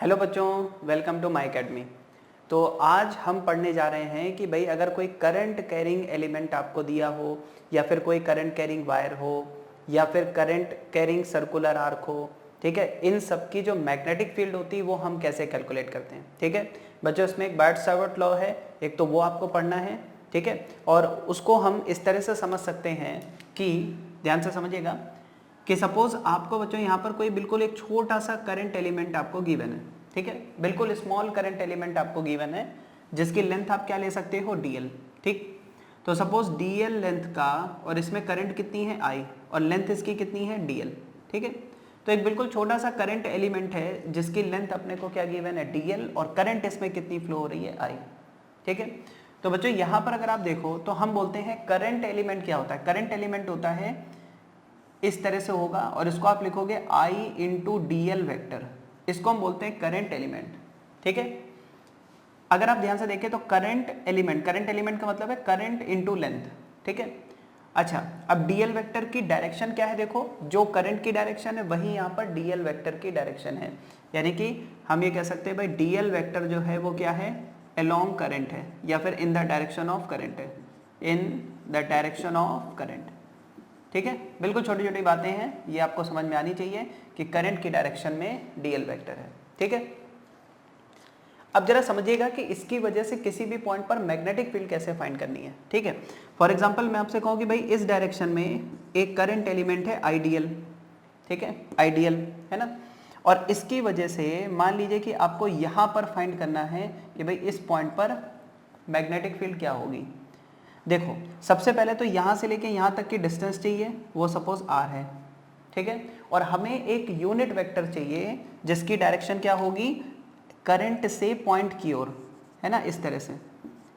Hello बच्चों, welcome to my academy. तो आज हम पढ़ने जा रहे हैं कि भाई अगर कोई करंट कैरिंग एलिमेंट आपको दिया हो या फिर कोई करंट कैरिंग वायर हो या फिर करंट कैरिंग सर्कुलर आर्क हो, ठीक है, इन सब की जो मैग्नेटिक फील्ड होती है वो हम कैसे कैलकुलेट करते हैं। ठीक है बच्चों, इसमें एक बार्ट-सावर्ट लॉ है, एक तो वो आपको पढ़ना है। ठीक है, और उसको हम इस तरह से समझ सकते हैं कि ध्यान से समझिएगा कि सपोज आपको बच्चों यहाँ पर कोई बिल्कुल एक छोटा सा करंट एलिमेंट आपको गिवन है। ठीक है, बिल्कुल स्मॉल करंट एलिमेंट आपको गिवन है जिसकी लेंथ आप क्या ले सकते हो, डीएल। ठीक, तो सपोज डीएल लेंथ का और इसमें करंट कितनी है, आई, और लेंथ इसकी कितनी है, डीएल। ठीक है, तो एक बिल्कुल छोटा सा करंट एलिमेंट है जिसकी लेंथ अपने को क्या गिवन है, डीएल, और करंट इसमें कितनी फ्लो हो रही है, आई। ठीक है, तो बच्चों यहाँ पर अगर आप देखो तो हम बोलते हैं करंट एलिमेंट क्या होता है। करंट एलिमेंट होता है इस तरह से होगा और इसको आप लिखोगे I into D L vector, इसको हम बोलते हैं करंट एलिमेंट। ठीक है, अगर आप ध्यान से देखें तो करंट एलिमेंट का मतलब है करंट इंटू लेंथ। ठीक है, अच्छा, अब डीएल वेक्टर की डायरेक्शन क्या है, देखो जो करंट की डायरेक्शन है वही यहाँ पर डीएल वेक्टर की डायरेक्शन है। यानी कि हम ये कह सकते हैं भाई डीएल वेक्टर जो है वो क्या है, अलोंग करंट है या फिर in the direction of current है, in the direction of current. ठीक है, बिल्कुल छोटी छोटी बातें हैं, ये आपको समझ में आनी चाहिए कि करंट की डायरेक्शन में डीएल वेक्टर है। ठीक है, अब जरा समझिएगा कि इसकी वजह से किसी भी पॉइंट पर मैग्नेटिक फील्ड कैसे फाइंड करनी है। ठीक है, फॉर एग्जांपल मैं आपसे कहूँ कि भाई इस डायरेक्शन में एक करंट एलिमेंट है आइडियल। ठीक है, आइडियल है ना, और इसकी वजह से मान लीजिए कि आपको यहाँ पर फाइंड करना है कि भाई इस पॉइंट पर मैग्नेटिक फील्ड क्या होगी। देखो सबसे पहले तो यहाँ से लेके यहाँ तक की डिस्टेंस चाहिए, वो सपोज r है। ठीक है, और हमें एक यूनिट वेक्टर चाहिए जिसकी डायरेक्शन क्या होगी, करंट से पॉइंट की ओर, है ना, इस तरह से।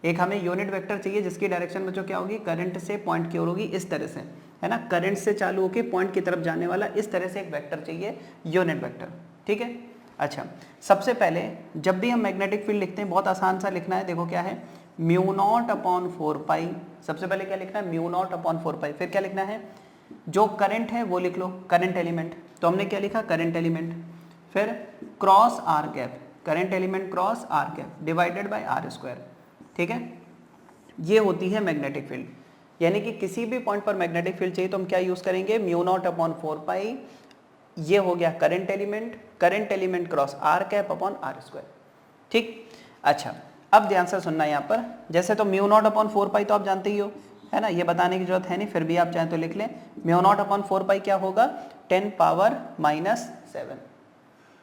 एक हमें यूनिट वेक्टर चाहिए जिसकी डायरेक्शन बच्चों क्या होगी, करंट से पॉइंट की ओर होगी, इस तरह से, है ना, करंट से चालू होकर पॉइंट की तरफ जाने वाला इस तरह से एक वेक्टर चाहिए, यूनिट वेक्टर। ठीक है, अच्छा, सबसे पहले जब भी हम मैग्नेटिक फील्ड लिखते हैं बहुत आसान सा लिखना है। देखो क्या है, म्यू नॉट अपॉन 4 पाई। सबसे पहले क्या लिखना है, म्यू नॉट अपॉन 4 पाई। फिर क्या लिखना है, जो करंट है वो लिख लो, करंट एलिमेंट। तो हमने क्या लिखा, करंट एलिमेंट, फिर cross are cap, current element cross are cap divided by are square. ठीक है, ये होती है मैग्नेटिक फील्ड। यानी कि किसी भी पॉइंट पर मैग्नेटिक फील्ड चाहिए तो हम क्या यूज करेंगे, म्यू नॉट अपॉन 4 पाई, ये हो गया current element cross are cap upon R square. ठीक, अच्छा, अब ध्यान से सुनना यहाँ पर, जैसे तो म्यू नॉट अपॉन 4 पाई तो आप जानते ही हो, है ना, ये बताने की जरूरत है नहीं, फिर भी आप चाहें तो लिख लें। म्यू नॉट अपॉन 4 पाई क्या होगा, 10 पावर माइनस 7।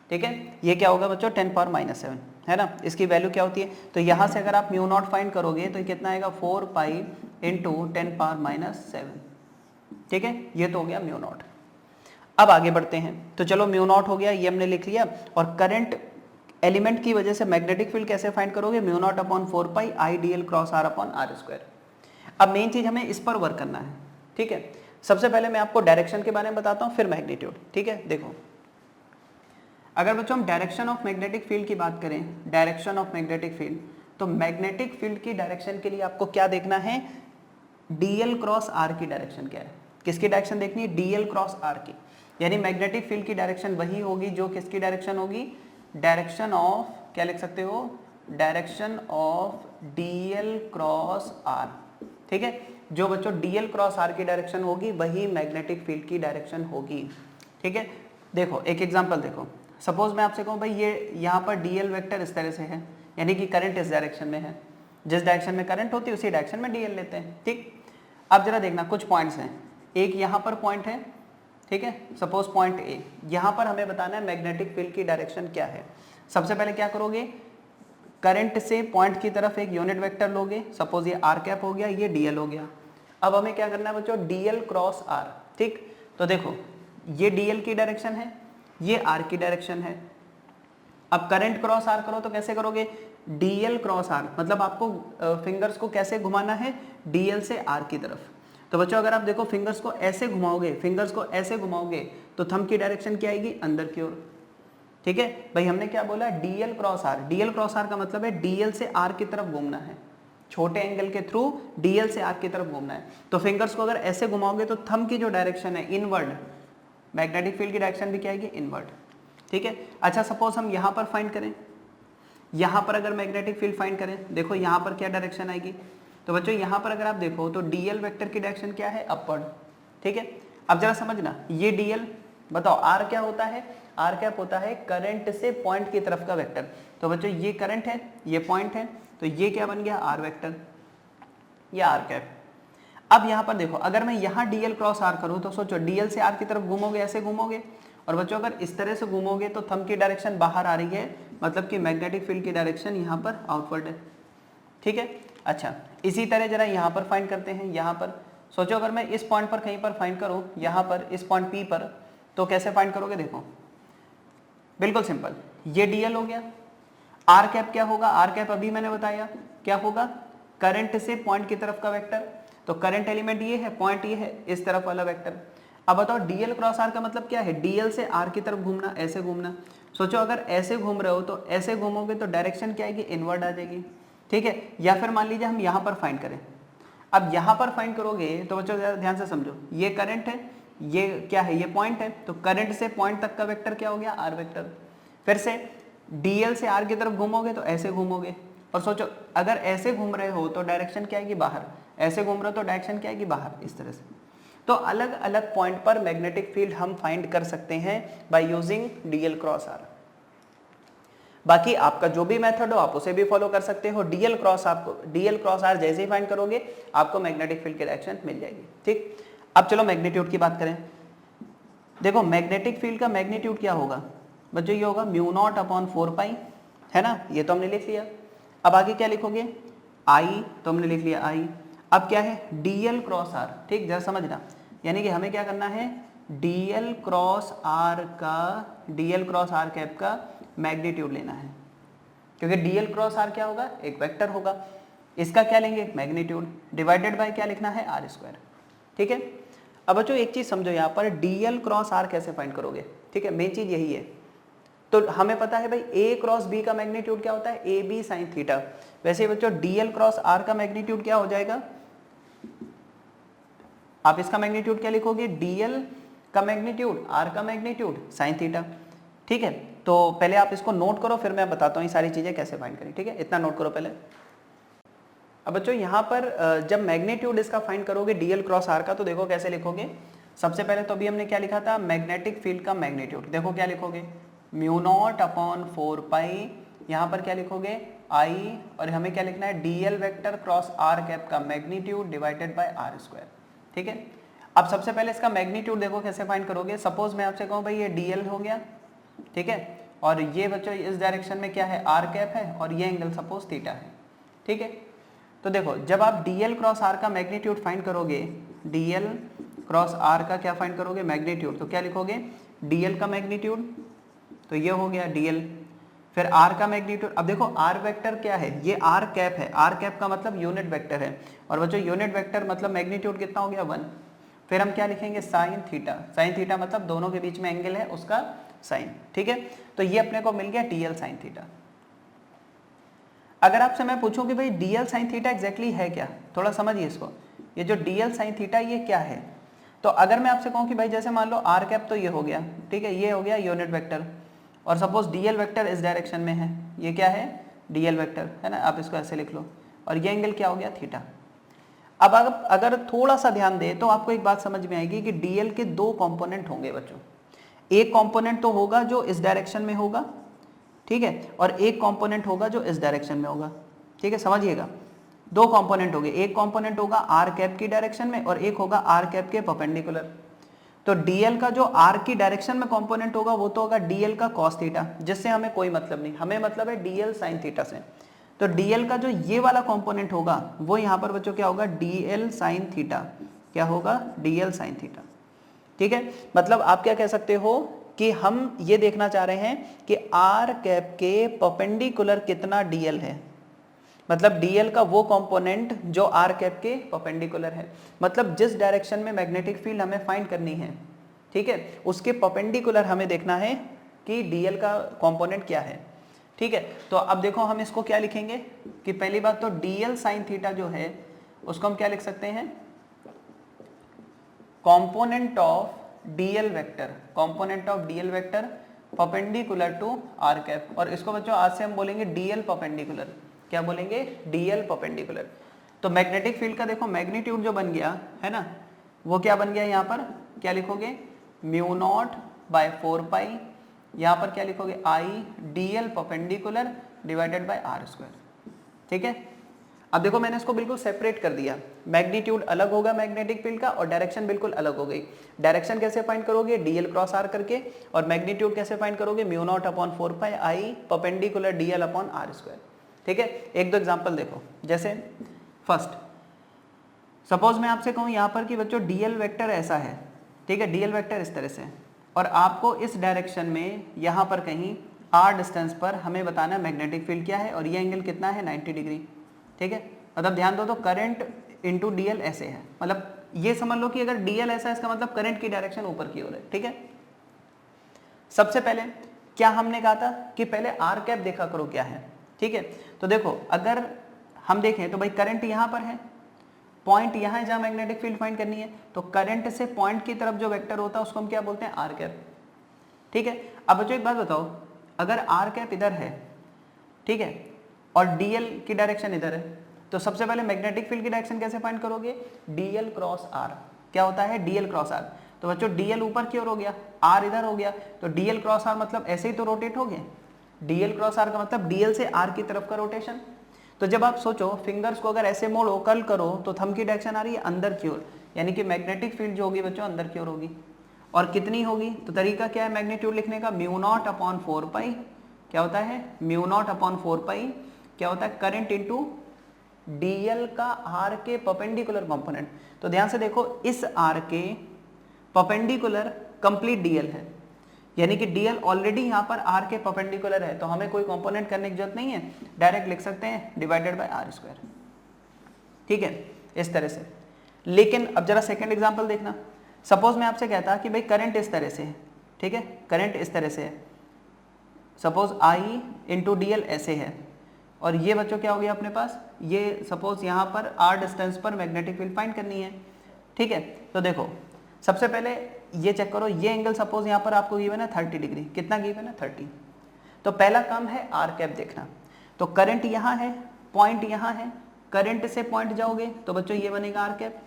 ठीक है, ये क्या होगा बच्चों, 10 पावर माइनस 7, है ना, इसकी वैल्यू क्या होती है। तो यहाँ से अगर आप म्यू नॉट फाइंड करोगे तो कितना आएगा, 4 पाई इंटू 10 पावर माइनस 7। ठीक है, ये तो हो गया म्यू नॉट। अब आगे बढ़ते हैं, तो चलो म्यू नॉट हो गया, ये हमने लिख लिया। और करंट एलिमेंट की वजह से मैग्नेटिक फील्ड कैसे फाइंड करोगे, mu naught upon 4 pi I D L cross R upon R square. अब मेन चीज हमें इस पर वर्क करना है। ठीक है, सबसे पहले मैं आपको डायरेक्शन के बारे में बताता हूं, फिर मैग्नीट्यूड। ठीक है, देखो अगर बच्चों हम डायरेक्शन ऑफ मैग्नेटिक फील्ड की बात करें, डायरेक्शन ऑफ मैग्नेटिक फील्ड, तो मैग्नेटिक फील्ड की डायरेक्शन के लिए आपको क्या देखना है, डीएल क्रॉस आर की डायरेक्शन क्या है। किसकी डायरेक्शन देखनी है, डीएल क्रॉस आर की। यानी मैग्नेटिक फील्ड की डायरेक्शन वही होगी जो किसकी डायरेक्शन होगी, डायरेक्शन ऑफ, क्या लिख सकते हो, direction of DL cross R. ठीक है, जो बच्चों डीएल क्रॉस आर की डायरेक्शन होगी वही मैग्नेटिक फील्ड की डायरेक्शन होगी। ठीक है, देखो एक एग्जांपल देखो, सपोज मैं आपसे कहूँ भाई ये यहाँ पर डीएल वेक्टर इस तरह से है, यानी कि करंट इस डायरेक्शन में है, जिस डायरेक्शन में करंट होती है उसी डायरेक्शन में डीएल लेते हैं। ठीक, अब जरा देखना कुछ पॉइंट्स हैं, एक यहाँ पर पॉइंट है, ठीक है, सपोज पॉइंट ए, यहाँ पर हमें बताना है मैग्नेटिक फील्ड की डायरेक्शन क्या है। सबसे पहले क्या करोगे, करंट से पॉइंट की तरफ एक यूनिट वेक्टर लोगे, सपोज ये आर कैप हो गया, ये डीएल हो गया। अब हमें क्या करना है बच्चों, डीएल क्रॉस आर। ठीक, तो देखो ये डीएल की डायरेक्शन है, ये आर की डायरेक्शन है। अब करंट क्रॉस आर करो तो कैसे करोगे, डीएल क्रॉस आर, मतलब आपको फिंगर्स को कैसे घुमाना है, डीएल से आर की तरफ। तो बच्चों अगर आप देखो फिंगर्स को ऐसे घुमाओगे तो थंब की डायरेक्शन क्या आएगी, अंदर की ओर। ठीक है भाई, हमने क्या बोला, DL cross R. DL cross R का मतलब है डीएल से आर की तरफ घूमना है, छोटे एंगल के थ्रू डीएल से आर की तरफ घूमना है। तो फिंगर्स को अगर ऐसे घुमाओगे तो थंब की जो डायरेक्शन है इनवर्ड, मैग्नेटिक फील्ड की डायरेक्शन भी क्या आएगी, इनवर्ड। ठीक है। अच्छा सपोज हम यहाँ पर फाइंड करें, यहाँ पर अगर मैग्नेटिक फील्ड फाइंड करें, देखो यहाँ पर क्या डायरेक्शन आएगी, तो बच्चों यहाँ पर अगर आप देखो तो डीएल वेक्टर की डायरेक्शन क्या है, अपवर्ड, ठीक है। अब जरा समझना, ये डीएल बताओ आर क्या होता है, आर कैप होता है करंट से पॉइंट की तरफ का वेक्टर। तो बच्चों ये करंट है, ये पॉइंट है, तो ये क्या बन गया, आर वेक्टर या आर कैप। अब यहाँ पर देखो, अगर मैं यहाँ डीएल क्रॉस आर करूँ तो सोचो डीएल से आर की तरफ घूमोगे, ऐसे घूमोगे, और बच्चों अगर इस तरह से घूमोगे तो थंब की डायरेक्शन बाहर आ रही है, मतलब कि मैग्नेटिक फील्ड की डायरेक्शन यहाँ पर आउटवर्ड है, ठीक है। अच्छा इसी तरह जरा यहाँ पर फाइंड करते हैं, यहाँ पर सोचो अगर मैं इस पॉइंट पर कहीं पर फाइंड करूँ, यहाँ पर इस पॉइंट पी पर, तो कैसे फाइंड करोगे, देखो बिल्कुल सिंपल, ये डीएल हो गया, आर कैप क्या होगा, आर कैप अभी मैंने बताया क्या होगा, करंट से पॉइंट की तरफ का वेक्टर, तो करंट एलिमेंट ये है, पॉइंट ये है, इस तरफ वाला वेक्टर। अब बताओ डीएल क्रॉस आर का मतलब क्या है, डीएल से आर की तरफ घूमना, ऐसे घूमना। सोचो अगर ऐसे घूम रहे हो तो ऐसे घूमोगे तो डायरेक्शन क्या आएगी, इनवर्ड आ जाएगी, ठीक है। या फिर मान लीजिए हम यहाँ पर फाइंड करें, अब यहाँ पर फाइंड करोगे तो बच्चों ध्यान से समझो, ये करंट है, ये क्या है, ये पॉइंट है, तो करंट से पॉइंट तक का वेक्टर क्या हो गया, आर वेक्टर। फिर से डीएल से आर की तरफ घूमोगे तो ऐसे घूमोगे, और सोचो अगर ऐसे घूम रहे हो तो डायरेक्शन क्या आएगी, बाहर, ऐसे घूम रहे हो तो डायरेक्शन क्या आएगी, बाहर, इस तरह से। तो अलग अलग पॉइंट पर मैग्नेटिक फील्ड हम फाइंड कर सकते हैं by using DL cross R. बाकी आपका जो भी मेथड हो आप उसे भी फॉलो कर सकते हो। डीएल क्रॉस आर जैसे ही फाइंड करोगे आपको मैग्नेटिक फील्ड की डायरेक्शन मिल जाएगी, ठीक। अब चलो मैग्नीट्यूड की बात करें। देखो मैग्नेटिक फील्ड का मैग्नीट्यूड क्या होगा बच्चों, ये होगा म्यू नॉट अपॉन 4 पाई, है ना, ये तो हमने लिख लिया। अब आगे क्या लिखोगे, आई, तो हमने लिख लिया आई। अब क्या है, डीएल क्रॉस आर, ठीक, जरा समझना, यानी कि हमें क्या करना है, डीएल क्रॉस आर कैप का मैग्नीट्यूड लेना है, क्योंकि डीएल क्रॉस आर क्या होगा, एक वेक्टर होगा, इसका क्या लेंगे, मैग्नीट्यूड, डिवाइडेड बाय क्या लिखना है, आर स्क्वायर, ठीक है। अब बच्चों एक चीज समझो, यहाँ पर डीएल क्रॉस आर कैसे फाइंड करोगे, ठीक है, मेन चीज यही है। तो हमें पता है भाई ए क्रॉस बी का मैग्नीट्यूड क्या होता है, ए बी साइन थीटा। वैसे बच्चों डीएल क्रॉस आर का मैग्नीट्यूड क्या हो जाएगा, आप इसका मैग्नीट्यूड क्या लिखोगे, डीएल का मैग्नीट्यूड, आर का मैग्नीट्यूड, साइन थीटा, ठीक है। तो पहले आप इसको नोट करो, फिर मैं बताता हूँ ये सारी चीजें कैसे फाइंड करें, ठीक है, इतना नोट करो पहले। अब बच्चों यहाँ पर जब मैग्नीट्यूड इसका फाइंड करोगे डीएल क्रॉस आर का, तो देखो कैसे लिखोगे। सबसे पहले तो अभी हमने क्या लिखा था, मैग्नेटिक फील्ड का मैग्नीट्यूड, देखो क्या लिखोगे, म्यू नॉट अपॉन 4 पाई, यहाँ पर क्या लिखोगे, आई, और हमें क्या लिखना है, DL vector cross are cap का magnitude divided by are square, ठीक है। अब सबसे पहले इसका मैग्नीट्यूड देखो कैसे फाइंड करोगे। सपोज मैं आपसे कहूँ भाई ये डीएल हो गया, ठीक है, और ये बच्चों इस डायरेक्शन में क्या है, आर कैप है, और ये एंगल सपोज थीटा है, ठीक है। तो देखो जब आप डीएल क्रॉस आर का मैग्नीट्यूड फाइंड करोगे, डीएल क्रॉस आर का क्या फाइंड करोगे, मैग्नीट्यूड, तो क्या लिखोगे, डीएल का मैग्नीट्यूड, तो ये हो गया डीएल, फिर आर का मैग्नीट्यूड। अब देखो आर वेक्टर क्या है, ये आर कैप है, आर कैप का मतलब यूनिट वेक्टर है, और बच्चों यूनिट वेक्टर मतलब मैग्नीट्यूड कितना हो गया, 1। फिर हम क्या लिखेंगे, साइन थीटा, साइन थीटा मतलब दोनों के बीच में एंगल है उसका साइन, ठीक है। तो ये अपने को मिल गया डीएल साइन थीटा। अगर आपसे मैं पूछूं कि भाई डीएल साइन थीटा एग्जैक्टली है क्या, थोड़ा समझिए इसको, ये जो डीएल साइन थीटा ये क्या है। तो अगर मैं आपसे कहूं कि भाई जैसे मान लो आर कैप तो ये हो गया, ठीक है, ये हो गया यूनिट वेक्टर, और सपोज डीएल वेक्टर इस डायरेक्शन में है, ये क्या है, डीएल वेक्टर है ना, आप इसको ऐसे लिख लो, और ये एंगल क्या हो गया, थीटा। अब अगर थोड़ा सा ध्यान दे तो आपको एक बात समझ में आएगी कि डीएल के 2 कंपोनेंट होंगे बच्चों। एक कंपोनेंट तो होगा जो इस डायरेक्शन में होगा, ठीक है, और एक कंपोनेंट होगा जो इस डायरेक्शन में होगा, ठीक है, समझिएगा। 2 कंपोनेंट होंगे, एक कंपोनेंट होगा आर कैप की डायरेक्शन में और एक होगा आर कैप के परपेंडिकुलर। तो डीएल का जो आर की डायरेक्शन में कंपोनेंट होगा वो तो होगा डीएल का कॉस थीटा, जिससे हमें कोई मतलब नहीं, हमें मतलब है डीएल साइन थीटा से। तो डीएल का जो ये वाला कंपोनेंट होगा वो यहाँ पर बच्चों क्या होगा, डीएल साइन थीटा, क्या होगा, डीएल साइन थीटा, ठीक है। मतलब आप क्या कह सकते हो कि हम ये देखना चाह रहे हैं कि आर कैप के परपेंडिकुलर कितना डीएल है, मतलब डीएल का वो कंपोनेंट जो आर कैप के परपेंडिकुलर है, मतलब जिस डायरेक्शन में मैग्नेटिक फील्ड हमें फाइंड करनी है, ठीक है, उसके परपेंडिकुलर हमें देखना है कि डीएल का कंपोनेंट क्या है, ठीक है। तो अब देखो हम इसको क्या लिखेंगे कि पहली बात तो डीएल साइन थीटा जो है उसको हम क्या लिख सकते हैं, component of DL vector, component of DL vector perpendicular to R cap, और इसको बच्चों आज से हम बोलेंगे डीएल परपेंडिकुलर। क्या बोलेंगे? DL perpendicular. तो मैग्नेटिक फील्ड का देखो मैग्नीट्यूड जो बन गया है ना, वो क्या बन गया? यहाँ पर क्या लिखोगे? म्यू नॉट बाय 4 पाई, यहाँ पर क्या लिखोगे? I DL perpendicular divided by are square. ठीक है, अब देखो मैंने इसको बिल्कुल सेपरेट कर दिया, मैग्नीट्यूड अलग होगा मैग्नेटिक फील्ड का और डायरेक्शन बिल्कुल अलग हो गई। डायरेक्शन कैसे फाइंड करोगे? डीएल क्रॉस आर करके, और मैग्नीट्यूड कैसे फाइंड करोगे? Mu naught upon 4 pi I perpendicular DL upon R square. ठीक है, एक दो एग्जांपल देखो, जैसे फर्स्ट सपोज मैं आपसे कहूँ यहाँ पर कि बच्चों डीएल वेक्टर ऐसा है, ठीक है, डीएल वेक्टर इस तरह से, और आपको इस डायरेक्शन में यहाँ पर कहीं आर डिस्टेंस पर हमें बताना मैग्नेटिक फील्ड क्या है और ये एंगल कितना है? 90 डिग्री। ठीक है, मतलब ध्यान दो, तो करंट इंटू डीएल ऐसे है, मतलब ये समझ लो कि अगर डीएल ऐसा है इसका मतलब करंट की डायरेक्शन ऊपर की ओर है। ठीक है, सबसे पहले क्या हमने कहा था कि पहले आर कैप देखा करो क्या है। ठीक है, तो देखो अगर हम देखें तो भाई करंट यहाँ पर है, पॉइंट यहाँ है जहाँ मैग्नेटिक फील्ड फाइंड करनी है, तो करंट से पॉइंट की तरफ जो वेक्टर होता है उसको हम क्या बोलते हैं? R cap. ठीक है, अब बच्चों एक बात बताओ, अगर आर कैप इधर है, ठीक है, और डीएल की डायरेक्शन इधर है, तो सबसे पहले मैग्नेटिक फील्ड की डायरेक्शन कैसे फाइंड करोगे? DL cross R. क्या होता है? DL cross R. तो बच्चों डीएल ऊपर की ओर हो गया, आर इधर हो गया, तो डीएल क्रॉस आर मतलब ऐसे ही तो रोटेट हो गए। डीएल क्रॉस आर का मतलब डीएल से आर की तरफ का रोटेशन। तो जब आप सोचो फिंगर्स को अगर ऐसे मोड़ो, कर्ल करो, तो थंब की डायरेक्शन आ रही है अंदर की ओर, यानी कि मैग्नेटिक फील्ड जो होगी बच्चों अंदर की ओर होगी। और कितनी होगी? तो तरीका क्या है मैग्नीट्यूड लिखने का? म्यू नॉट अपॉन 4 पाई। क्या होता है? म्यू नॉट अपॉन 4 पाई क्या होता है? करंट इंटू डीएल का आर के परपेंडिकुलर कंपोनेंट। तो ध्यान से देखो, इस आर के परपेंडिकुलर कंप्लीट डीएल है, यानी कि डीएल ऑलरेडी यहाँ पर आर के परपेंडिकुलर है, तो हमें कोई कंपोनेंट करने की जरूरत नहीं है, डायरेक्ट लिख सकते हैं डिवाइडेड बाय आर स्क्वायर। ठीक है, इस तरह से। लेकिन अब जरा सेकंड एग्जांपल देखना, सपोज मैं आपसे कहता कि भाई करंट इस तरह से है, ठीक है, करंट इस तरह से है, सपोज आई इंटू डीएल ऐसे है, और ये बच्चों क्या हो गया अपने पास? ये सपोज यहाँ पर आर डिस्टेंस पर मैग्नेटिक फील्ड फाइंड करनी है। ठीक है, तो देखो सबसे पहले ये चेक करो, ये एंगल सपोज यहाँ पर आपको गिवन है 30 डिग्री। कितना गिवन है? 30। तो पहला काम है आर कैप देखना। तो करंट यहाँ है, पॉइंट यहाँ है, करंट से पॉइंट जाओगे तो बच्चों ये बनेगा आर कैप।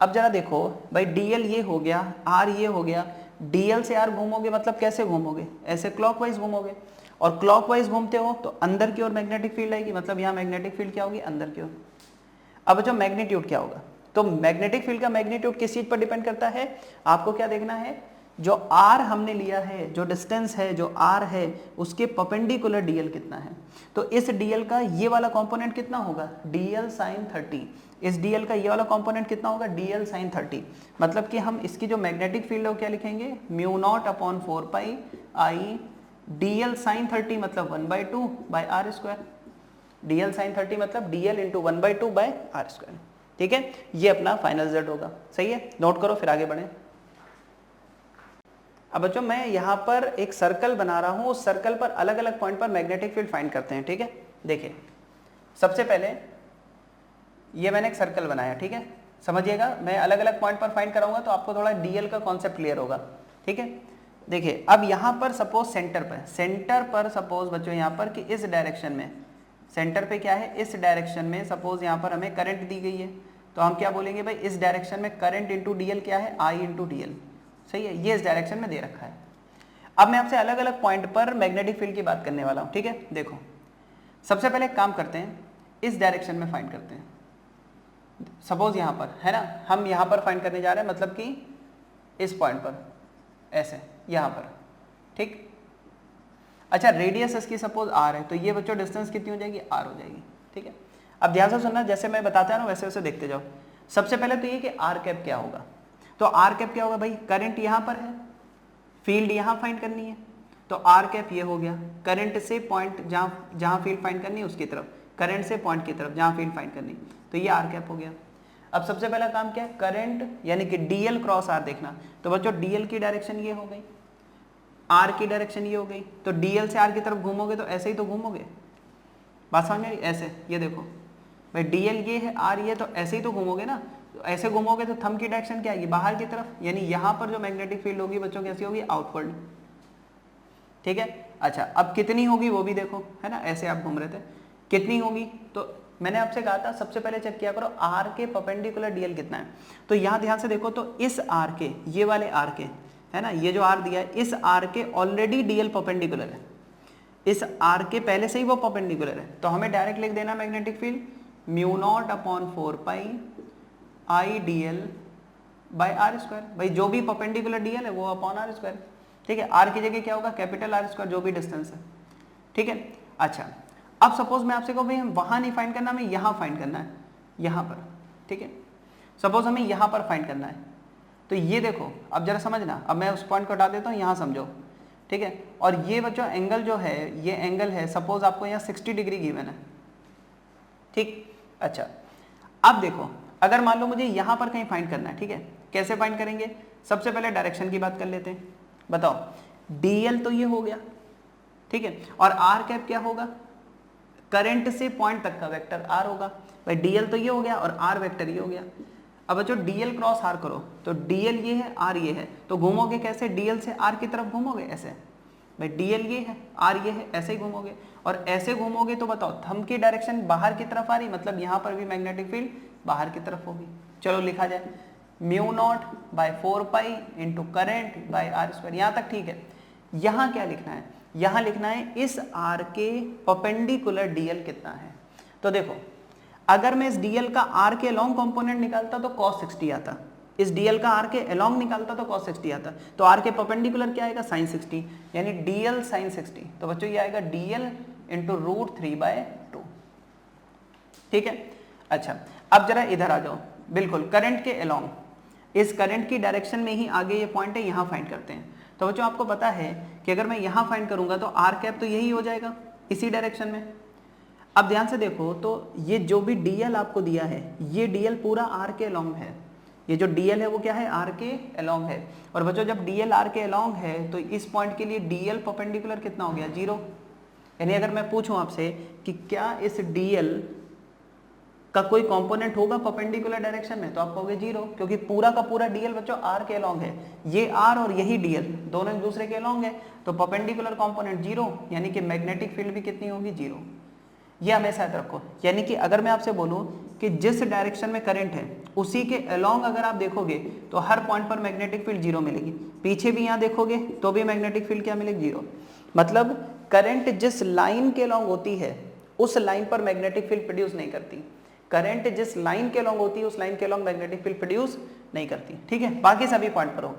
अब जरा देखो भाई, डीएल ये हो गया, आर ये हो गया, डीएल से आर घूमोगे मतलब कैसे घूमोगे? ऐसे क्लॉकवाइज घूमोगे, और क्लॉकवाइज घूमते हो तो अंदर की ओर मैग्नेटिक फील्ड आएगी, मतलब यहाँ मैग्नेटिक फील्ड क्या होगी? अंदर की ओर। अब जो मैग्नीट्यूड क्या होगा? तो मैग्नेटिक फील्ड का मैग्नीट्यूड किस चीज पर डिपेंड करता है? आपको क्या देखना है? जो आर हमने लिया है, जो डिस्टेंस है, जो आर है, उसके परपेंडिकुलर डीएल कितना है। तो इस डीएल का ये वाला कंपोनेंट कितना होगा? DL sine 30। इस डीएल का ये वाला कंपोनेंट कितना होगा? DL sine 30। मतलब कि हम इसकी जो मैग्नेटिक फील्ड है वो क्या लिखेंगे? Mu naught upon 4 pi I DL sine 30 मतलब 1/2 by are square. DL sine 30 मतलब DL into 1/2 by are square. ठीक है, ये अपना फाइनल रिजल्ट होगा। सही है, नोट करो फिर आगे बढ़े। अब बच्चों मैं यहाँ पर एक सर्कल बना रहा हूँ, उस सर्कल पर अलग अलग पॉइंट पर मैग्नेटिक फील्ड फाइंड करते हैं। ठीक है, देखिए सबसे पहले ये मैंने एक सर्कल बनाया, ठीक है, समझिएगा, मैं अलग अलग पॉइंट पर फाइंड कराऊंगा तो आपको थोड़ा डीएल का कॉन्सेप्ट क्लियर होगा। ठीक है, देखिए अब यहाँ पर सपोज सेंटर पर सपोज बच्चों यहाँ पर कि इस डायरेक्शन में, सेंटर पे क्या है? इस डायरेक्शन में सपोज यहाँ पर हमें करंट दी गई है, तो हम क्या बोलेंगे भाई? इस डायरेक्शन में करंट इंटू डीएल क्या है? आई इंटू डीएल। सही है, ये इस डायरेक्शन में दे रखा है। अब मैं आपसे अलग अलग पॉइंट पर मैग्नेटिक फील्ड की बात करने वाला हूँ। ठीक है, देखो सबसे पहले एक काम करते हैं, इस डायरेक्शन में फाइंड करते हैं। सपोज यहाँ पर है ना, हम यहाँ पर फाइंड करने जा रहे हैं, मतलब कि इस पॉइंट पर ऐसे यहाँ पर। ठीक, अच्छा रेडियस इसकी सपोज आर है, तो ये बच्चों डिस्टेंस कितनी हो जाएगी? आर हो जाएगी। ठीक है, अब ध्यान से सुनना, जैसे मैं बताता हूँ वैसे वैसे देखते जाओ। सबसे पहले तो ये कि आर कैप क्या होगा। तो आर कैप क्या होगा भाई? करंट यहाँ पर है, फील्ड यहाँ फाइंड करनी है, तो आर कैप ये हो गया, करंट से पॉइंट जहाँ फील्ड फाइंड करनी है उसकी तरफ, करंट से पॉइंट की तरफ जहाँ फील्ड फाइंड करनी, तो ये आर कैप हो गया। अब सबसे पहला काम क्या है? करंट यानी कि डीएल क्रॉस आर देखना। तो बच्चों डीएल की डायरेक्शन ये हो गई, आर की डायरेक्शन ये हो गई, तो डीएल से आर की तरफ घूमोगे तो ऐसे ही तो घूमोगे। बात समझ में आई? ऐसे, ये देखो भाई डीएल ये है, आर ये, तो ऐसे ही तो घूमोगे ना। तो ऐसे घूमोगे तो थंब की डायरेक्शन क्या आएगी? बाहर की तरफ, यानी यहाँ पर जो मैग्नेटिक फील्ड होगी बच्चों कैसी होगी? आउटवर्ड। ठीक है। अच्छा, अब कितनी होगी वो भी देखो, है ना, ऐसे आप घूम रहे थे, कितनी होगी, तो मैंने आपसे कहा था सबसे पहले चेक किया करो आर के परपेंडिकुलर डीएल कितना है। तो यहाँ ध्यान से देखो, तो इस आर के, ये वाले आर के, है ना, ये जो आर दिया है, इस आर के ऑलरेडी डीएल परपेंडिकुलर है, इस आर के पहले से ही वो परपेंडिकुलर है, तो हमें डायरेक्ट लिख देना magnetic field mu naught upon 4 pi I DL by R square. भाई जो भी परपेंडिकुलर डीएल है वो अपॉन आर स्क्वायर, ठीक है। आर की जगह क्या होगा, कैपिटल आर स्क्वायर, जो भी डिस्टेंस है, ठीक है। अच्छा, अब सपोज मैं आपसे कहूँ भाई वहां नहीं फाइंड करना, हमें यहाँ फाइंड करना है, यहाँ पर, ठीक है। सपोज हमें यहाँ पर फाइंड करना है, तो ये देखो, अब जरा समझना, अब मैं उस पॉइंट को हटा देता हूँ, यहाँ समझो, ठीक है। और ये बच्चों एंगल जो है, ये एंगल है, सपोज आपको यहाँ 60 डिग्री गिवन है, ठीक। अच्छा, अब देखो, अगर मान लो मुझे यहाँ पर कहीं फाइंड करना है, ठीक है, कैसे फाइंड करेंगे, सबसे पहले डायरेक्शन की बात कर लेते हैं। बताओ डीएल तो ये हो गया, ठीक है, और आर कैप क्या होगा, करंट से पॉइंट तक का वेक्टर आर होगा। भाई डीएल तो ये हो गया और आर वेक्टर ये हो गया। अब बच्चों डीएल क्रॉस आर करो, तो डीएल ये है, आर ये है, तो घूमोगे कैसे, डीएल से आर की तरफ घूमोगे ऐसे। भाई डीएल ये है, आर ये है, ऐसे ही घूमोगे, और ऐसे घूमोगे तो बताओ थंब की डायरेक्शन बाहर की तरफ आ रही, मतलब यहाँ पर भी मैग्नेटिक फील्ड बाहर की तरफ होगी। चलो लिखा जाए, mu naught by 4 pi into current by are square, यहाँ तक ठीक है। यहाँ क्या लिखना है, यहाँ लिखना है इस आर के परपेंडिकुलर डीएल कितना है। तो देखो, अगर मैं इस डीएल का आर के अलोंग कंपोनेंट निकालता तो cos 60 आता, इस डीएल का आर के अलोंग निकालता तो cos 60 आता, तो आर के परपेंडिकुलर क्या आएगा, sin 60, यानी डीएल sin 60। तो बच्चों ये आएगा डीएल इंटू √3/2, ठीक है। अच्छा, अब जरा इधर आ जाओ, बिल्कुल करंट के अलोंग, इस करंट की डायरेक्शन में ही आगे ये पॉइंट है, यहाँ फाइंड करते हैं। तो बच्चों आपको पता है कि अगर मैं यहाँ फाइंड करूंगा तो आर कैप तो यही हो जाएगा, इसी डायरेक्शन में। अब ध्यान से देखो, तो ये जो भी डीएल आपको दिया है, ये डीएल पूरा आर के अलोंग है, ये जो डीएल है वो क्या है, आर के अलोंग है। और बच्चों जब डीएल आर के अलोंग है तो इस पॉइंट के लिए डीएल परपेंडिकुलर कितना हो गया, 0। यानी अगर मैं पूछूं आपसे कि क्या इस डीएल का कोई कंपोनेंट होगा परपेंडिकुलर डायरेक्शन में, तो आप कहोगे 0, क्योंकि पूरा का पूरा डीएल बच्चों आर के अलोंग है, ये आर और यही डीएल दोनों एक दूसरे के अलोंग है, तो परपेंडिकुलर कंपोनेंट 0, यानी कि मैग्नेटिक फील्ड भी कितनी होगी, 0। ये हमेशा याद रखो, यानी कि अगर मैं आपसे बोलूं कि जिस डायरेक्शन में करंट है उसी के अलोंग अगर आप देखोगे तो हर पॉइंट पर मैग्नेटिक फील्ड 0 मिलेगी, पीछे भी यहाँ देखोगे तो भी मैग्नेटिक फील्ड क्या मिलेगी, 0। मतलब करंट जिस लाइन के अलोंग होती है उस लाइन पर मैग्नेटिक फील्ड प्रोड्यूस नहीं करती, करंट जिस लाइन के अलोंग होती है उस लाइन के अलोंग मैग्नेटिक फील्ड प्रोड्यूस नहीं करती, ठीक है। बाकी सभी पॉइंट पर हो,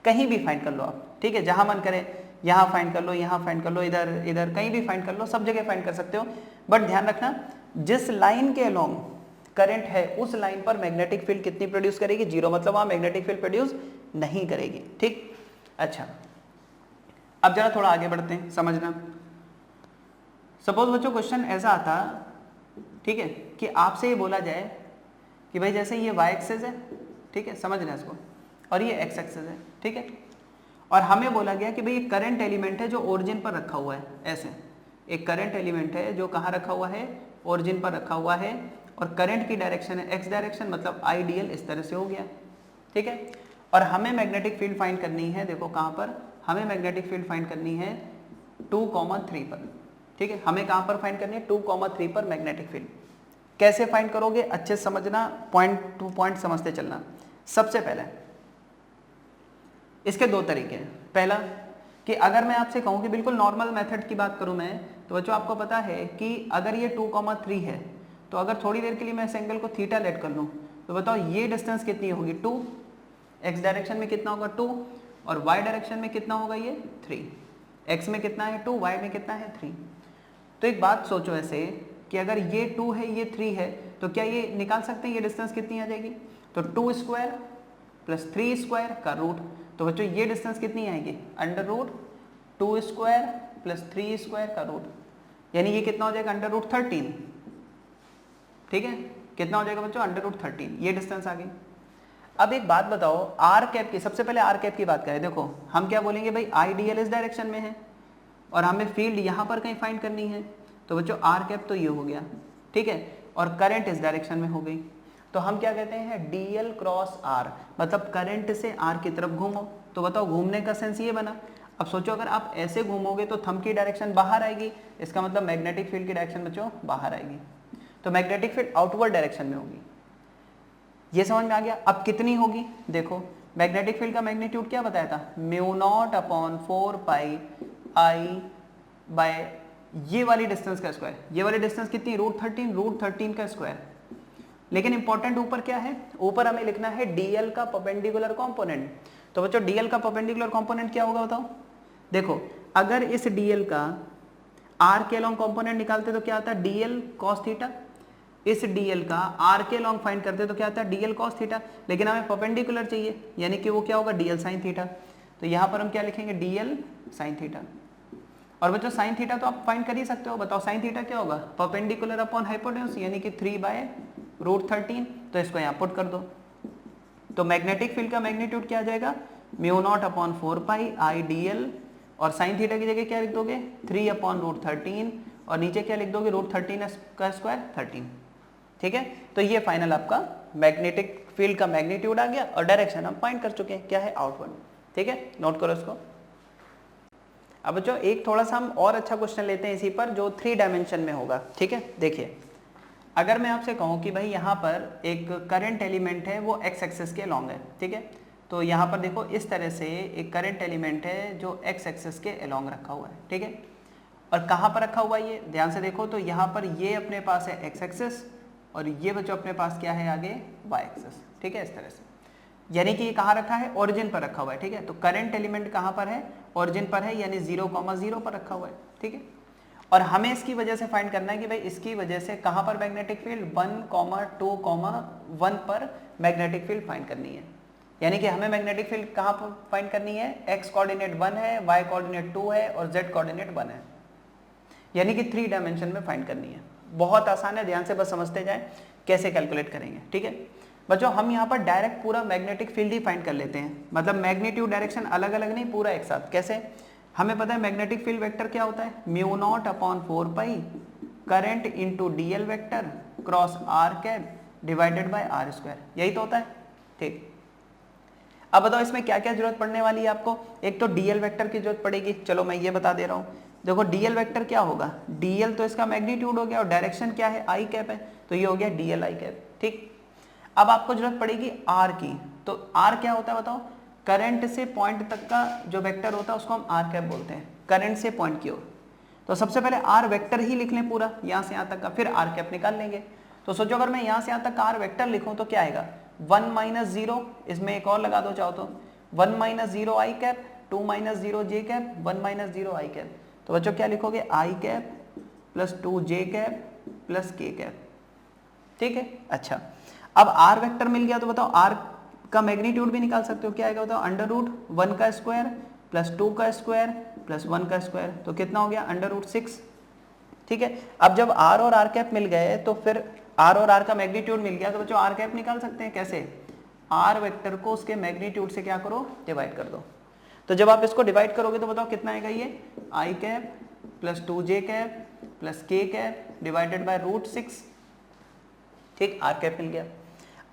कहीं भी फाइंड कर लो आप, ठीक है, जहां मन करे, यहाँ फाइंड कर लो, यहाँ फाइंड कर लो, इधर इधर कहीं भी फाइंड कर लो, सब जगह फाइंड कर सकते हो। बट ध्यान रखना, जिस लाइन के अलोंग करंट है उस लाइन पर मैग्नेटिक फील्ड कितनी प्रोड्यूस करेगी, 0, मतलब वहां मैग्नेटिक फील्ड प्रोड्यूस नहीं करेगी, ठीक। अच्छा, अब जरा थोड़ा आगे बढ़ते हैं, समझना। सपोज बच्चों क्वेश्चन ऐसा आता, ठीक है, कि आपसे ये बोला जाए कि भाई जैसे ये y एक्सिस है, ठीक है, समझना इसको, और ये x एक्सिस है, ठीक है, और हमें बोला गया कि भाई ये करंट एलिमेंट है जो ओरिजिन पर रखा हुआ है, ऐसे एक करंट एलिमेंट है जो कहाँ रखा हुआ है, ओरिजिन पर रखा हुआ है, और करंट की डायरेक्शन है x डायरेक्शन, मतलब आइडियल इस तरह से हो गया, ठीक है। और हमें मैग्नेटिक फील्ड फाइंड करनी है, देखो कहाँ पर, हमें मैग्नेटिक फील्ड फाइंड करनी है 2,3 पर, ठीक है, हमें कहाँ पर फाइंड करनी है, 2,3 पर मैग्नेटिक फील्ड। कैसे फाइंड करोगे, अच्छे से समझना, पॉइंट टू पॉइंट समझते चलना। सबसे पहले इसके दो तरीके हैं। पहला कि अगर मैं आपसे कहूं कि बिल्कुल नॉर्मल मेथड की बात करूं मैं, तो बच्चों आपको पता है कि अगर ये 2,3 है तो अगर थोड़ी देर के लिए मैं इस एंगल को थीटा लेट कर लूं तो बताओ ये डिस्टेंस कितनी होगी, 2, एक्स डायरेक्शन में कितना होगा 2, और वाई डायरेक्शन में कितना होगा ये 3, एक्स में कितना है 2, वाई में कितना है 3। तो एक बात सोचो ऐसे कि अगर ये 2 है ये 3 है, तो क्या ये निकाल सकते हैं ये डिस्टेंस कितनी आ जाएगी, तो 2 स्क्वायर प्लस 3 स्क्वायर का रूट, तो बच्चों ये डिस्टेंस कितनी आएगी, under root 2 square plus 3 square का रूट, यानी ये कितना हो जाएगा, अंडर रूट 13, ठीक है, कितना हो जाएगा बच्चों, अंडर रूट 13, ये डिस्टेंस आ गई। अब एक बात बताओ, आर कैप की, सबसे पहले आर कैप की बात करें, देखो हम क्या बोलेंगे भाई, आई डीएल इस डायरेक्शन में है और हमें फील्ड यहाँ पर कहीं फाइंड करनी है, तो बच्चों आर कैप तो ये हो गया, ठीक है, और करंट इस डायरेक्शन में हो गई, तो हम क्या कहते हैं, डीएल क्रॉस आर, मतलब करंट से आर की तरफ घूमो। तो बताओ घूमने का सेंस ये बना, अब सोचो अगर आप ऐसे घूमोगे तो थंब की डायरेक्शन बाहर आएगी, इसका मतलब मैग्नेटिक फील्ड की डायरेक्शन बच्चों बाहर आएगी, तो मैग्नेटिक फील्ड आउटवर्ड डायरेक्शन में होगी। ये समझ में आ गया। अब कितनी होगी, देखो मैग्नेटिक फील्ड का मैग्नीट्यूड क्या बताया था, म्यू नॉट अपॉन 4 पाई आई बाय ये वाली डिस्टेंस का स्क्वायर। ये वाली डिस्टेंस कितनी, √13 का स्क्वायर। लेकिन इंपॉर्टेंट ऊपर क्या है, ऊपर हमें लिखना है डीएल का परपेंडिकुलर कंपोनेंट। तो बच्चों डीएल का परपेंडिकुलर कंपोनेंट क्या होगा बताओ। देखो अगर इस डीएल का आर के लॉन्ग कंपोनेंट निकालते तो क्या आता है, डीएल कॉस थीटा। इस डीएल का आर के लॉन्ग फाइंड करते तो क्या आता है, डीएल कॉस थीटा। लेकिन हमें परपेंडिकुलर चाहिए, यानी कि वो क्या होगा, डीएल साइन थीटा। तो यहां पर हम क्या लिखेंगे, डीएल साइन थीटा। और बच्चों साइन थीटा तो आप फाइंड कर ही सकते हो, बताओ साइन थीटा क्या होगा, परपेंडिकुलर अपॉन हाइपोटेन्यूज, यानी कि 3/√13। तो इसको यहाँ पुट कर दो, तो मैग्नेटिक फील्ड का मैग्नीट्यूड क्या आ जाएगा, mu naught upon 4 pi I DL, और साइन थीटा की जगह क्या लिख दोगे, 3/√13, और नीचे क्या लिख दोगे, √13 का स्क्वायर 13। ठीक है, तो ये फाइनल आपका मैग्नेटिक फील्ड का मैग्नीट्यूड आ गया, और डायरेक्शन हम फाइंड कर चुके हैं, क्या है, आउटवर्ड। ठीक है, नोट करो इसको। अब बच्चों एक थोड़ा सा हम और अच्छा क्वेश्चन लेते हैं इसी पर, जो 3 डायमेंशन में होगा। ठीक है, देखिए अगर मैं आपसे कहूँ कि भाई यहाँ पर एक करंट एलिमेंट है, वो एक्स एक्सिस के लॉन्ग है। ठीक है, तो यहाँ पर देखो इस तरह से एक करंट एलिमेंट है जो एक्स एक्सिस के अलॉन्ग रखा हुआ है। ठीक है, और कहाँ पर रखा हुआ है ये ध्यान से देखो, तो यहाँ पर ये अपने पास है एक्स एक्सिस, और ये बच्चों अपने पास क्या है आगे, वाई एक्सिस। ठीक है, इस तरह से, यानी कि ये कहाँ रखा है, ओरिजिन पर रखा हुआ है। ठीक है, तो करंट एलिमेंट कहाँ पर है, ओरिजिन पर है, यानी 0,0 पर रखा हुआ है। ठीक है, और हमें इसकी वजह से फाइंड करना है कि भाई इसकी वजह से कहाँ पर मैग्नेटिक फील्ड 1,2,1 पर मैग्नेटिक फील्ड फाइंड करनी है। यानी कि हमें मैग्नेटिक फील्ड कहाँ पर फाइंड करनी है, एक्स कोऑर्डिनेट 1 है, वाई कोऑर्डिनेट 2 है, और जेड कोऑर्डिनेट 1 है, यानी कि 3 डायमेंशन में फाइंड करनी है। बहुत आसान है, ध्यान से बस समझते जाएं कैसे कैलकुलेट करेंगे। ठीक है बच्चों, हम यहाँ पर डायरेक्ट पूरा मैग्नेटिक फील्ड ही फाइंड कर लेते हैं, मतलब मैग्नीट्यूड डायरेक्शन अलग अलग नहीं, पूरा एक साथ। कैसे, हमें पता है मैग्नेटिक फील्ड वेक्टर क्या होता है, mu naught upon 4 pi current into DL vector cross are cap divided by are square, यही तो होता है। ठीक, अब बताओ इसमें क्या क्या जरूरत पड़ने वाली है आपको। एक तो डीएल वेक्टर की जरूरत पड़ेगी, चलो मैं ये बता दे रहा हूँ। देखो डीएल वेक्टर क्या होगा, डीएल तो इसका मैग्नीट्यूड हो गया, और डायरेक्शन क्या है, आई कैप है, तो ये हो गया डीएल आई कैप। ठीक, अब आपको जरूरत पड़ेगी आर की, तो आर क्या होता है बताओ, करंट से पॉइंट तक का जो वेक्टर होता है उसको हम आर कैप बोलते हैं, करंट से पॉइंट की ओर। तो सबसे पहले आर वेक्टर ही लिख लें पूरा, यहाँ से यहाँ तक का, फिर आर कैप निकाल लेंगे। तो सोचो अगर मैं यहाँ से यहाँ तक का आर वेक्टर लिखूं तो क्या आएगा, 1 - 0, इसमें एक और लगा दो चाहो तो, 1 - 0 आई कैप, 2 - 0 जे कैप, 1 - 0 आई कैप। तो बच्चों क्या लिखोगे, आई कैप प्लस 2 जे कैप प्लस के कैप। ठीक है, अच्छा अब आर वेक्टर मिल गया, तो बताओ आर का मैग्नीट्यूड भी निकाल सकते हो, क्या आएगा बताओ, √1 का स्क्वायर प्लस 2 का स्क्वायर प्लस 1 का स्क्वायर, तो कितना हो गया, √6। ठीक है, अब जब आर और आर कैप मिल गए, तो फिर आर और आर का मैग्नीट्यूड मिल गया, तो बच्चों आर कैप निकाल सकते हैं। कैसे, आर वेक्टर को उसके मैग्नीट्यूड से क्या करो, डिवाइड कर दो। तो जब आप इसको डिवाइड करोगे तो बताओ कितना आएगा, ये आई कैप प्लस 2 जे cap plus K cap divided bye √6। ठीक, आर कैप मिल गया।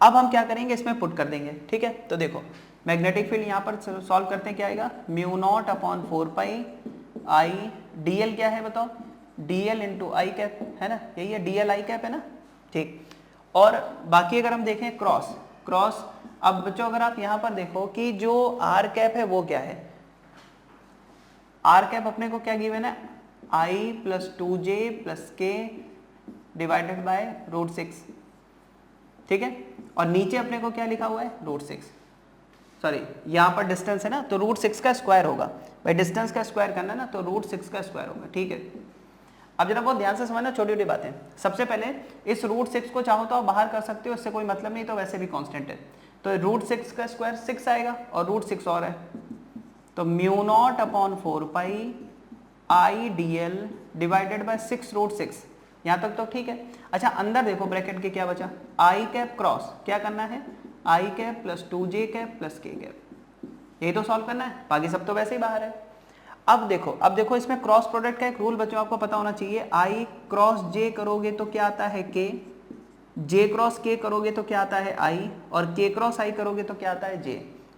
अब हम क्या करेंगे, इसमें पुट कर देंगे। ठीक है, तो देखो मैग्नेटिक फील्ड यहाँ पर सॉल्व करते हैं, क्या आएगा, mu naught upon 4 pi I, DL क्या है बताओ, डीएल इंटू आई कैप है ना, यही है, डीएल आई कैप है ना। ठीक, और बाकी अगर हम देखें क्रॉस क्रॉस, अब बच्चों अगर आप यहाँ पर देखो कि जो आर कैप है वो क्या है, आर कैप अपने को क्या गिवन है, आई प्लस 2j प्लस के डिवाइडेड बाय √6। ठीक है, और नीचे अपने को क्या लिखा हुआ है, √6, सॉरी यहाँ पर डिस्टेंस है ना, तो √6 का स्क्वायर होगा, भाई डिस्टेंस का स्क्वायर करना है ना, तो √6 का स्क्वायर होगा। ठीक है, अब जरा बहुत ध्यान से समझना, छोटी छोटी बातें। सबसे पहले इस √6 को चाहो तो आप बाहर कर सकते हो, इससे कोई मतलब नहीं, तो वैसे भी कांस्टेंट है, तो √6 का स्क्वायर 6 आएगा, और √6 और है, तो mu naught upon 4 pi I DL divided by 6√6, यहाँ तक तो ठीक है। अच्छा अंदर देखो ब्रैकेट के क्या बचा, आई कैप क्रॉस, क्या करना है, I cap plus 2j cap plus K cap, यही तो सॉल्व करना है, बाकी सब तो वैसे ही बाहर है। अब देखो इसमें क्रॉस प्रोडक्ट का एक रूल बच्चों आपको पता होना चाहिए, आई क्रॉस जे करोगे तो क्या आता है के, जे क्रॉस के करोगे तो क्या आता है आई, और के क्रॉस आई करोगे तो क्या आता है जे।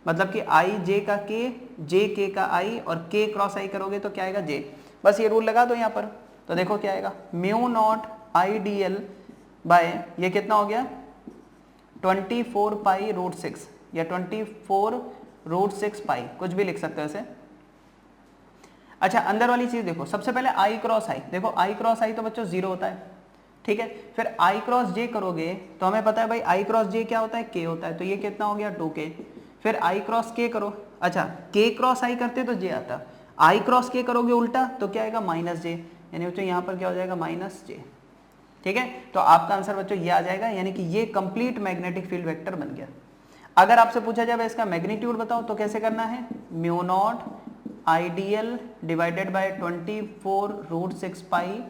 मतलब कि आई जे का के, जे के का आई और के क्रॉस आई करोगे तो क्या आएगा जे। बस ये रूल लगा दो यहाँ पर, तो देखो क्या आएगा, mu not I D L by ये कितना हो गया 24 पाई रूट 6 या 24 रूट 6 पाई, कुछ भी लिख सकते हो इसे। अच्छा अंदर वाली चीज देखो, सबसे पहले आई क्रॉस आई, देखो आई क्रॉस आई तो बच्चों 0 होता है, ठीक है। फिर आई क्रॉस जे करोगे तो हमें पता है भाई आई क्रॉस जे क्या होता है, के होता है, तो ये कितना हो गया 2k। फिर आई क्रॉस के करो, अच्छा के क्रॉस आई करते तो जे आता, आई क्रॉस के करोगे उल्टा तो क्या आएगा माइनस जे, यानी बच्चों यहाँ पर क्या हो जाएगा माइनस जे, ठीक है। तो आपका आंसर बच्चों ये आ जाएगा, यानी कि ये कंप्लीट मैग्नेटिक फील्ड वेक्टर बन गया। अगर आपसे पूछा जाए इसका मैग्नीट्यूड बताओ तो कैसे करना है, mu naught IDL divided by 24 root 6 pi,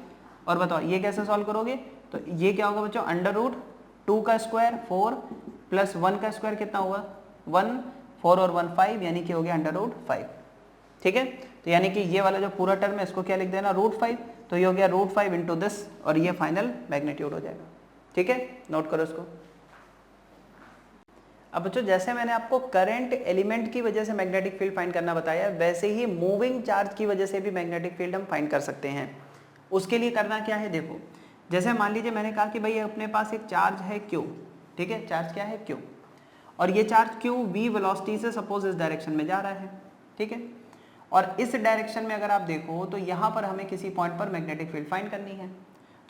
और बताओ ये कैसे सॉल्व करोगे, तो ये क्या होगा बच्चों अंडर रूट 2 का स्क्वायर 4 प्लस 1 का स्क्वायर कितना हुआ 1, 4 और 1 5, यानी कि हो गया अंडर रूट 5, ठीक है। तो यानी कि ये वाला जो पूरा टर्म है इसको क्या लिख देना रूट 5, तो ये हो गया रूट 5 इंटू दिस, और ये फाइनल मैग्नीट्यूड हो जाएगा, ठीक है, नोट करो इसको। अब बच्चों जैसे मैंने आपको करंट एलिमेंट की वजह से मैग्नेटिक फील्ड फाइंड करना बताया, वैसे ही मूविंग चार्ज की वजह से भी मैग्नेटिक फील्ड हम फाइंड कर सकते हैं। उसके लिए करना क्या है, देखो जैसे मान लीजिए मैंने कहा कि भाई अपने पास एक चार्ज है Q, ठीक है, चार्ज क्या है Q, और ये चार्ज Q v वेलोसिटी से सपोज इस डायरेक्शन में जा रहा है, ठीक है। और इस डायरेक्शन में अगर आप देखो तो यहाँ पर हमें किसी पॉइंट पर मैग्नेटिक फील्ड फाइंड करनी है,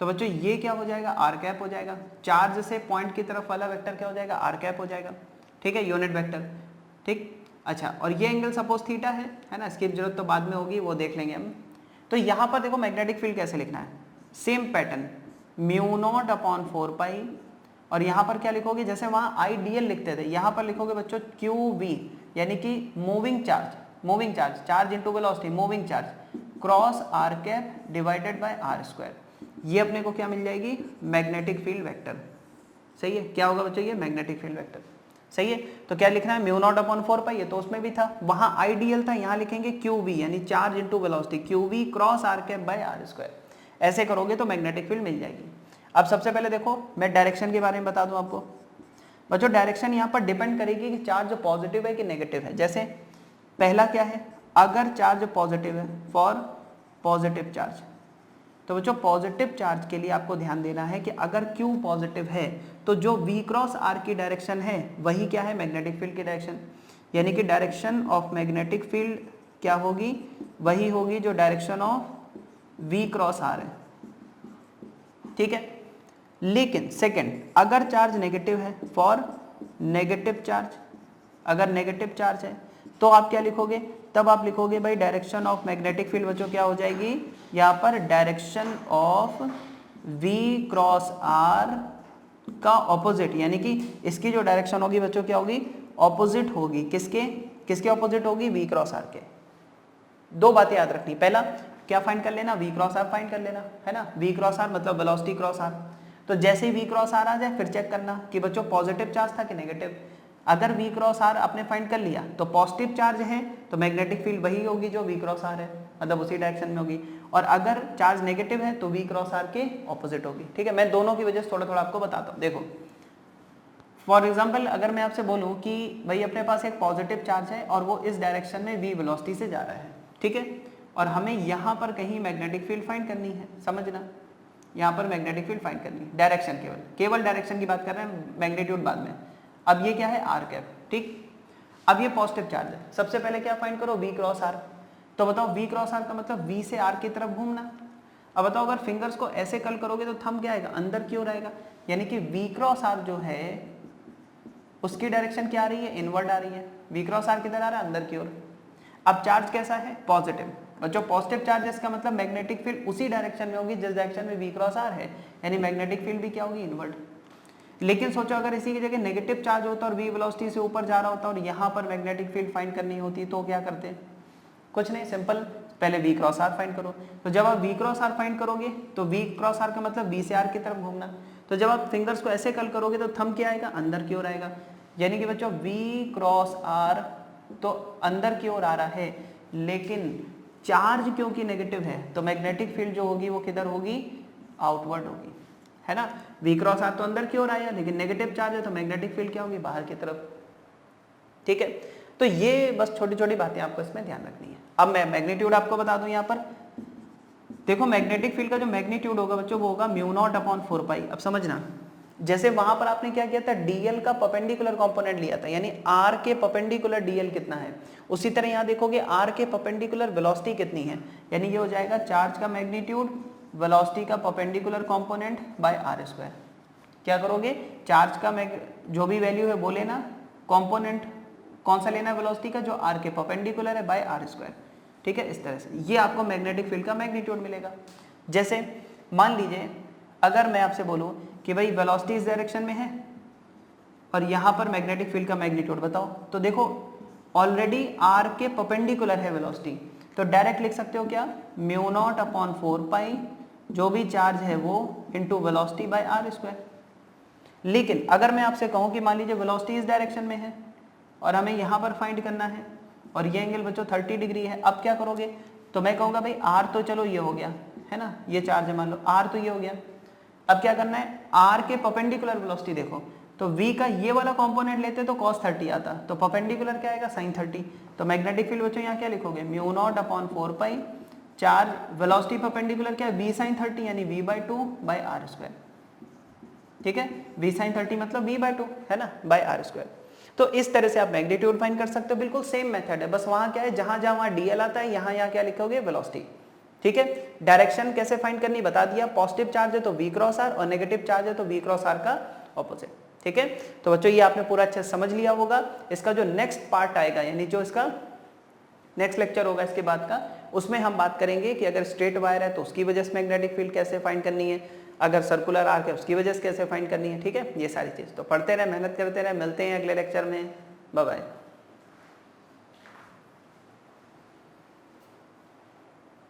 तो बच्चों ये क्या हो जाएगा आर कैप हो जाएगा, चार्ज से पॉइंट की तरफ वाला वेक्टर क्या हो जाएगा आर कैप हो जाएगा, ठीक है, यूनिट वेक्टर, ठीक। अच्छा और ये एंगल सपोज थीटा है ना, इसकी जरूरत तो बाद में होगी, वो देख लेंगे हम। तो यहाँ पर देखो मैग्नेटिक फील्ड कैसे लिखना है, same pattern mu naught upon 4 पाई, और यहाँ पर क्या लिखोगे, जैसे वहाँ आईडीएल लिखते थे यहाँ पर लिखोगे बच्चों क्यू वी, यानी कि moving charge, charge into velocity, moving charge cross are cap divided by are square, ये अपने को क्या मिल जाएगी मैग्नेटिक फील्ड वेक्टर, सही है। क्या होगा बच्चों ये मैग्नेटिक फील्ड वेक्टर, सही है। तो क्या लिखना है म्यू नॉट अपॉन 4 पाई, ये तो उसमें भी था, वहां आईडीएल था, यहाँ लिखेंगे क्यू वी यानी charge into velocity, q v cross are cap by are square, ऐसे करोगे तो मैग्नेटिक फील्ड मिल जाएगी। अब सबसे पहले देखो मैं डायरेक्शन के बारे में बता दूं आपको बच्चों, डायरेक्शन यहाँ पर डिपेंड करेगी कि चार्ज पॉजिटिव है कि नेगेटिव है। जैसे पहला क्या है, अगर चार्ज पॉजिटिव है फॉर पॉजिटिव चार्ज, तो बच्चों पॉजिटिव चार्ज के लिए आपको ध्यान देना है कि अगर Q पॉजिटिव है तो जो V क्रॉस R की डायरेक्शन है वही क्या है मैग्नेटिक फील्ड की डायरेक्शन, यानी कि डायरेक्शन ऑफ मैग्नेटिक फील्ड क्या होगी, वही होगी जो direction of V cross R है, ठीक है। लेकिन सेकंड अगर चार्ज नेगेटिव है फॉर नेगेटिव चार्ज, अगर नेगेटिव चार्ज है तो आप क्या लिखोगे, तब आप लिखोगे भाई डायरेक्शन ऑफ मैग्नेटिक फील्ड बच्चों क्या हो जाएगी यहाँ पर direction of V cross R का ऑपोजिट, यानी कि इसकी जो डायरेक्शन होगी बच्चों क्या होगी ऑपोजिट होगी, किसके ऑपोजिट होगी V क्रॉस R के। दो बातें याद रखनी, पहला क्या फाइंड कर लेना V क्रॉस R फाइंड कर लेना, है ना, V क्रॉस R मतलब वेलोसिटी क्रॉस R। तो जैसे ही V क्रॉस R आ जाए फिर चेक करना कि बच्चों पॉजिटिव चार्ज था कि नेगेटिव। अगर V क्रॉस R आपने फाइंड कर लिया तो पॉजिटिव चार्ज है तो मैग्नेटिक फील्ड वही होगी जो V क्रॉस R है, मतलब उसी डायरेक्शन में होगी, और अगर चार्ज नेगेटिव है तो V क्रॉस R के ऑपोजिट होगी, ठीक है। मैं दोनों की वजह से थोड़ा थोड़ा आपको बताता हूँ। देखो फॉर एग्जाम्पल अगर मैं आपसे बोलूँ कि भाई अपने पास एक पॉजिटिव चार्ज है और वो इस डायरेक्शन में V वेलोसिटी से जा रहा है, ठीक है, और हमें यहाँ पर कहीं मैग्नेटिक फील्ड फाइंड करनी है, समझना, यहाँ पर मैग्नेटिक फील्ड फाइंड करनी है, डायरेक्शन केवल डायरेक्शन की बात कर रहे हैं, मैग्नीट्यूड बाद में। अब ये क्या है आर कैप, ठीक। अब ये पॉजिटिव चार्ज है, सबसे पहले क्या फाइंड करो V क्रॉस R, तो बताओ V क्रॉस R का मतलब V से R की तरफ घूमना। अब बताओ अगर फिंगर्स को ऐसे कर्ल करोगे तो थंब क्या आएगा अंदर की ओर आएगा, यानी कि V क्रॉस R जो है उसकी डायरेक्शन क्या आ रही है इनवर्ड आ रही है, V क्रॉस R किधर आ रहा है अंदर की ओर। अब चार्ज कैसा है पॉजिटिव, और जो पॉजिटिव चार्ज है इसका मतलब मैग्नेटिक फील्ड उसी डायरेक्शन में होगी जिस डायरेक्शन में V क्रॉस R है, यानी मैग्नेटिक फील्ड भी क्या होगी इनवर्ड। लेकिन सोचो अगर इसी की जगह नेगेटिव चार्ज होता और V वेलोसिटी से ऊपर जा रहा होता और यहाँ पर मैग्नेटिक फील्ड फाइंड करनी होती तो क्या करते, कुछ नहीं, सिंपल पहले V क्रॉस R फाइंड करो। तो जब आप V क्रॉस R फाइंड करोगे तो V क्रॉस R का मतलब V से R की तरफ घूमना, तो जब आप फिंगर्स को ऐसे कर्ल करोगे तो थंब क्या आएगा अंदर की ओर आएगा, यानी कि बच्चों V क्रॉस R तो अंदर की ओर आ रहा है, लेकिन चार्ज क्योंकि नेगेटिव है तो मैग्नेटिक फील्ड जो होगी वो किधर होगी आउटवर्ड होगी, है ना। V क्रॉस R तो अंदर की ओर आया लेकिन नेगेटिव चार्ज है तो मैग्नेटिक फील्ड क्या होगी बाहर की तरफ, ठीक है। तो ये बस छोटी छोटी बातें आपको इसमें ध्यान रखनी है। अब मैं मैग्नीट्यूड आपको बता दूं यहाँ पर, देखो मैग्नेटिक फील्ड का जो मैग्नीट्यूड होगा बच्चों वो होगा म्यू नॉट अपॉन 4 पाई। अब समझना, जैसे वहां पर आपने क्या किया था, डीएल का परपेंडिकुलर कंपोनेंट लिया था, यानी आर के परपेंडिकुलर डीएल कितना है, उसी तरह यहाँ देखोगे आर के परपेंडिकुलर वेलोसिटी कितनी है, यानी ये हो जाएगा चार्ज का मैग्नीट्यूड वेलोसिटी का perpendicular component by are square. क्या करोगे, चार्ज का जो भी वैल्यू है वो लेना, कंपोनेंट कौन सा लेना है वेलोसिटी का, जो आर के परपेंडिकुलर है, बाय आर स्क्वायर। ठीक है, इस तरह से ये आपको मैग्नेटिक फील्ड का मैग्नीट्यूड मिलेगा। जैसे मान लीजिए अगर मैं आपसे बोलूं कि भाई वेलोसिटी इस डायरेक्शन में है और यहां पर मैग्नेटिक फील्ड का मैग्नीट्यूड बताओ, तो देखो ऑलरेडी आर के परपेंडिकुलर है वेलोसिटी, तो डायरेक्ट लिख सकते हो क्या, म्यू नॉट अपॉन 4 पाई जो भी चार्ज है वो into velocity by are square. लेकिन अगर मैं आपसे कहूं कि मान लीजिए वेलोसिटी इस डायरेक्शन में है और हमें यहां पर फाइंड करना है और ये एंगल बच्चों 30 डिग्री है, अब क्या करोगे, तो मैं कहूंगा भाई आर तो चलो ये हो गया है ना, ये चार्ज है मान लो, आर तो ये हो गया, अब क्या करना है, आर के परपेंडिकुलर वेलोसिटी देखो, तो v का ये वाला कंपोनेंट लेते तो cos 30 आता, तो परपेंडिकुलर क्या आएगा, sin 30। तो मैग्नेटिक फील्ड बच्चों यहाँ क्या लिखोगे, म्यू नॉट अपॉन 4 पाई, चार्ज वेलोसिटी परपेंडिकुलर क्या है, v sin 30 यानी v/2 बाय आर स्क्वायर। ठीक है, v sin 30 मतलब v/2 है ना, बाय आर स्क्वायर। तो इस तरह से आप मैग्नीट्यूड फाइंड कर सकते हो, बिल्कुल सेम मेथड है, बस वहां क्या है, जहां जहां वहां डीएल आता है यहाँ क्या लिखोगे, वेलोसिटी। ठीक है, डायरेक्शन कैसे फाइंड करनी बता दिया, पॉजिटिव चार्ज है तो v क्रॉस आर और नेगेटिव चार्ज है तो v क्रॉस आर का ऑपोजिट। ठीक है, तो बच्चों ये आपने पूरा अच्छे से समझ लिया होगा। इसका जो नेक्स्ट पार्ट आएगा, यानी जो इसका नेक्स्ट लेक्चर होगा इसके बाद का, उसमें हम बात करेंगे कि अगर स्ट्रेट वायर है तो उसकी वजह से मैग्नेटिक फील्ड कैसे फाइंड करनी है, अगर सर्कुलर आर्क है उसकी वजह से कैसे फाइंड करनी है। ठीक है, ये सारी चीज तो पढ़ते रहे, मेहनत करते रहे, मिलते हैं अगले लेक्चर में, बाय बाय।